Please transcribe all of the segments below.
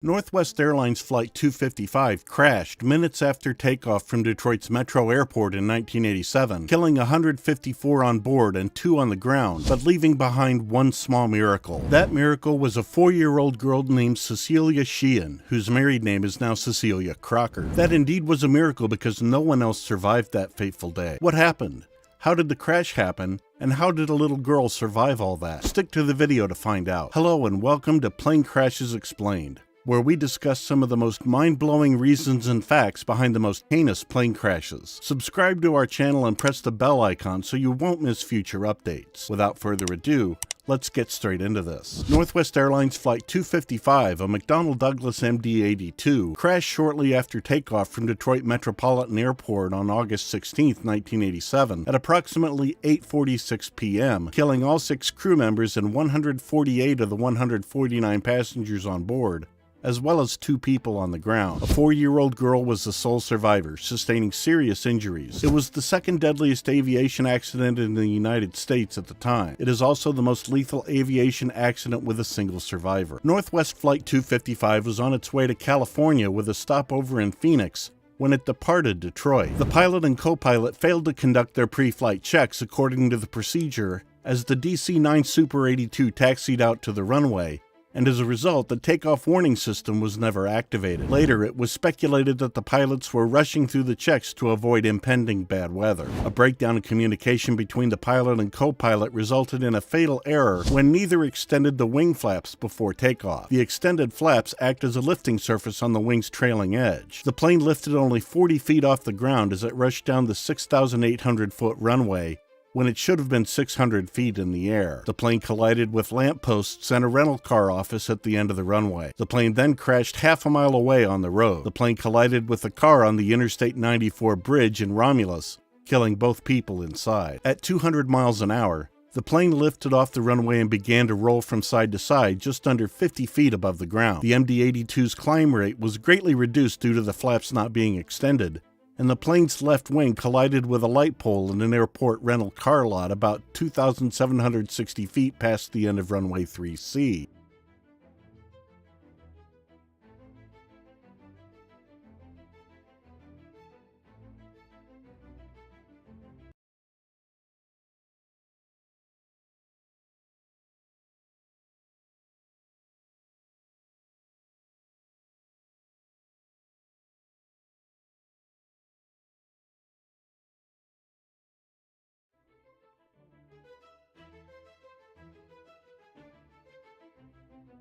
Northwest Airlines Flight 255 crashed minutes after takeoff from Detroit's Metro Airport in 1987, killing 154 on board and 2 on the ground, but leaving behind one small miracle. That miracle was a 4-year-old girl named Cecilia Cichan, whose married name is now Cecilia Crocker. That indeed was a miracle because no one else survived that fateful day. What happened? How did the crash happen? And how did a little girl survive all that? Stick to the video to find out. Hello and welcome to Plane Crashes Explained, where we discuss some of the most mind-blowing reasons and facts behind the most heinous plane crashes. Subscribe to our channel and press the bell icon so you won't miss future updates. Without further ado, let's get straight into this. Northwest Airlines Flight 255, a McDonnell Douglas MD-82, crashed shortly after takeoff from Detroit Metropolitan Airport on August 16, 1987, at approximately 8:46 p.m., killing all 6 crew members and 148 of the 149 passengers on board, as well as 2 people on the ground. A 4-year-old girl was the sole survivor, sustaining serious injuries. It was the second deadliest aviation accident in the United States at the time. It is also the most lethal aviation accident with a single survivor. Northwest Flight 255 was on its way to California with a stopover in Phoenix when it departed Detroit. The pilot and co-pilot failed to conduct their pre-flight checks according to the procedure as the DC-9 Super 82 taxied out to the runway, and as a result, the takeoff warning system was never activated. Later, it was speculated that the pilots were rushing through the checks to avoid impending bad weather. A breakdown in communication between the pilot and co-pilot resulted in a fatal error when neither extended the wing flaps before takeoff. The extended flaps act as a lifting surface on the wing's trailing edge. The plane lifted only 40 feet off the ground as it rushed down the 6,800-foot runway, when it should have been 600 feet in the air. The plane collided with lampposts and a rental car office at the end of the runway. The plane then crashed half a mile away on the road. The plane collided with a car on the Interstate 94 bridge in Romulus, killing both people inside. At 200 miles an hour, the plane lifted off the runway and began to roll from side to side just under 50 feet above the ground. The MD-82's climb rate was greatly reduced due to the flaps not being extended, and the plane's left wing collided with a light pole in an airport rental car lot about 2,760 feet past the end of runway 3C.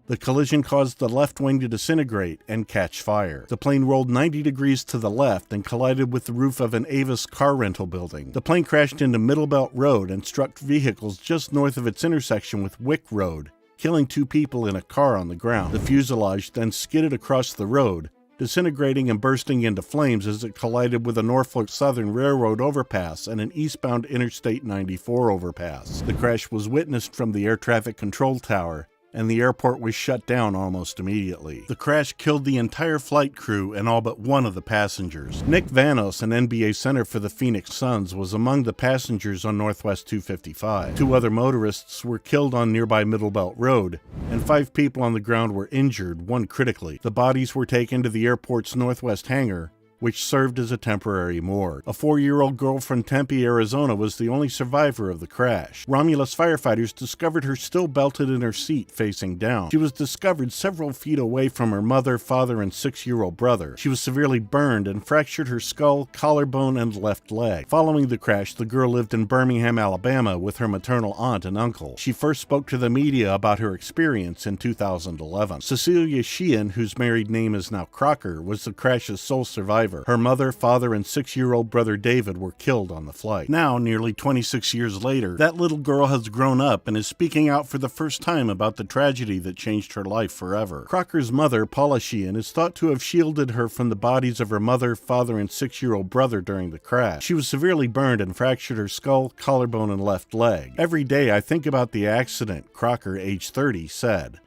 The collision caused the left wing to disintegrate and catch fire. The plane rolled 90 degrees to the left and collided with the roof of an Avis car rental building. The plane crashed into Middlebelt Road and struck vehicles just north of its intersection with Wick Road, killing 2 people in a car on the ground. The fuselage then skidded across the road, disintegrating and bursting into flames as it collided with a Norfolk Southern Railroad overpass and an eastbound Interstate 94 overpass. The crash was witnessed from the air traffic control tower, and the airport was shut down almost immediately. The crash killed the entire flight crew and all but 1 of the passengers. Nick Vanos, an NBA center for the Phoenix Suns, was among the passengers on Northwest 255. 2 other motorists were killed on nearby Middlebelt Road, and 5 people on the ground were injured, 1 critically. The bodies were taken to the airport's northwest hangar, which served as a temporary morgue. A 4-year-old girl from Tempe, Arizona was the only survivor of the crash. Romulus firefighters discovered her still belted in her seat facing down. She was discovered several feet away from her mother, father, and 6-year-old brother. She was severely burned and fractured her skull, collarbone, and left leg. Following the crash, the girl lived in Birmingham, Alabama with her maternal aunt and uncle. She first spoke to the media about her experience in 2011. Cecilia Cichan, whose married name is now Crocker, was the crash's sole survivor. Her mother, father, and 6-year-old brother David were killed on the flight. Now, nearly 26 years later, that little girl has grown up and is speaking out for the first time about the tragedy that changed her life forever. Crocker's mother, Paula Cichan, is thought to have shielded her from the bodies of her mother, father, and 6-year-old brother during the crash. She was severely burned and fractured her skull, collarbone, and left leg. "Every day I think about the accident," Crocker, age 30, said.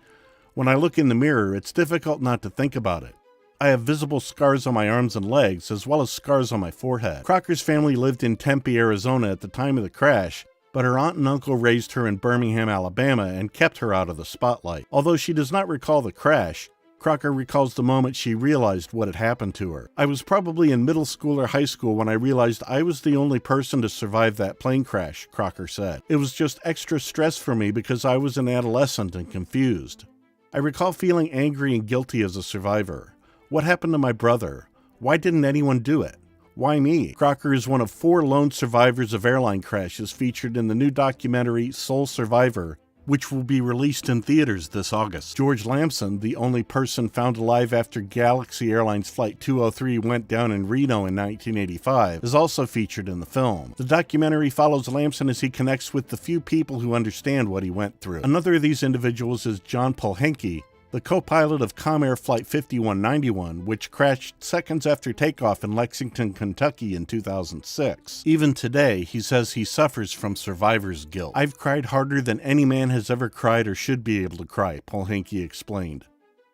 "When I look in the mirror, it's difficult not to think about it. I have visible scars on my arms and legs, as well as scars on my forehead." Crocker's family lived in Tempe, Arizona at the time of the crash, but her aunt and uncle raised her in Birmingham, Alabama, and kept her out of the spotlight. Although she does not recall the crash, Crocker recalls the moment she realized what had happened to her. "I was probably in middle school or high school when I realized I was the only person to survive that plane crash," Crocker said. "It was just extra stress for me because I was an adolescent and confused. I recall feeling angry and guilty as a survivor. What happened to my brother? Why didn't anyone do it? Why me?" Crocker is one of 4 lone survivors of airline crashes featured in the new documentary Sole Survivor, which will be released in theaters this August. George Lamson, the only person found alive after Galaxy Airlines Flight 203 went down in Reno in 1985, is also featured in the film. The documentary follows Lamson as he connects with the few people who understand what he went through. Another of these individuals is John Polhenke, the co-pilot of Comair Flight 5191, which crashed seconds after takeoff in Lexington, Kentucky in 2006. Even today, he says he suffers from survivor's guilt. "I've cried harder than any man has ever cried or should be able to cry," Polhenke explained.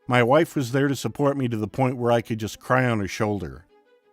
"My wife was there to support me to the point where I could just cry on her shoulder.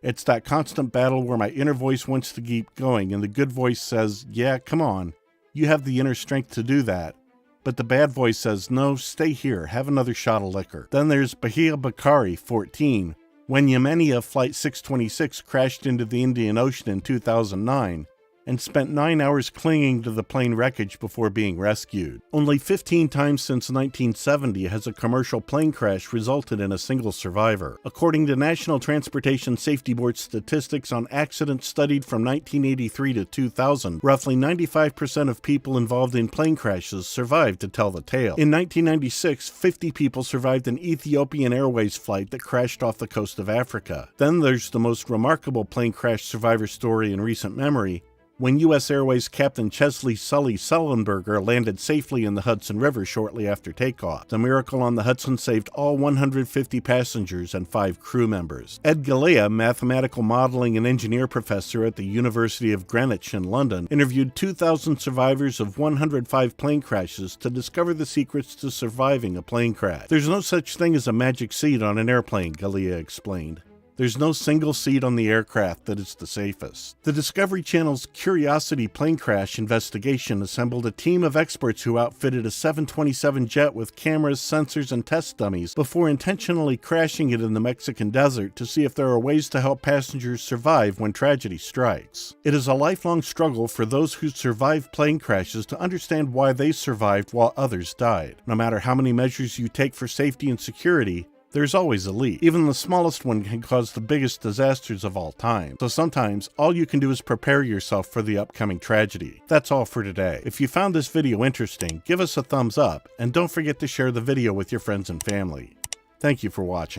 It's that constant battle where my inner voice wants to keep going and the good voice says, 'Yeah, come on, you have the inner strength to do that.' But the bad voice says, 'No, stay here, have another shot of liquor.'" Then there's Bahia Bakari, 14. When Yemenia Flight 626 crashed into the Indian Ocean in 2009 and spent 9 hours clinging to the plane wreckage before being rescued. Only 15 times since 1970 has a commercial plane crash resulted in a single survivor. According to National Transportation Safety Board statistics on accidents studied from 1983 to 2000, roughly 95% of people involved in plane crashes survived to tell the tale. In 1996, 50 people survived an Ethiopian Airways flight that crashed off the coast of Africa. Then there's the most remarkable plane crash survivor story in recent memory, when U.S. Airways Captain Chesley Sully Sullenberger landed safely in the Hudson River shortly after takeoff. The miracle on the Hudson saved all 150 passengers and 5 crew members. Ed Galea, mathematical modeling and engineer professor at the University of Greenwich in London, interviewed 2,000 survivors of 105 plane crashes to discover the secrets to surviving a plane crash. "There's no such thing as a magic seat on an airplane," Galea explained. "There's no single seat on the aircraft that is the safest." The Discovery Channel's Curiosity plane crash investigation assembled a team of experts who outfitted a 727 jet with cameras, sensors, and test dummies before intentionally crashing it in the Mexican desert to see if there are ways to help passengers survive when tragedy strikes. It is a lifelong struggle for those who survive plane crashes to understand why they survived while others died. No matter how many measures you take for safety and security, there's always a leak. Even the smallest one can cause the biggest disasters of all time. So sometimes, all you can do is prepare yourself for the upcoming tragedy. That's all for today. If you found this video interesting, give us a thumbs up, and don't forget to share the video with your friends and family. Thank you for watching.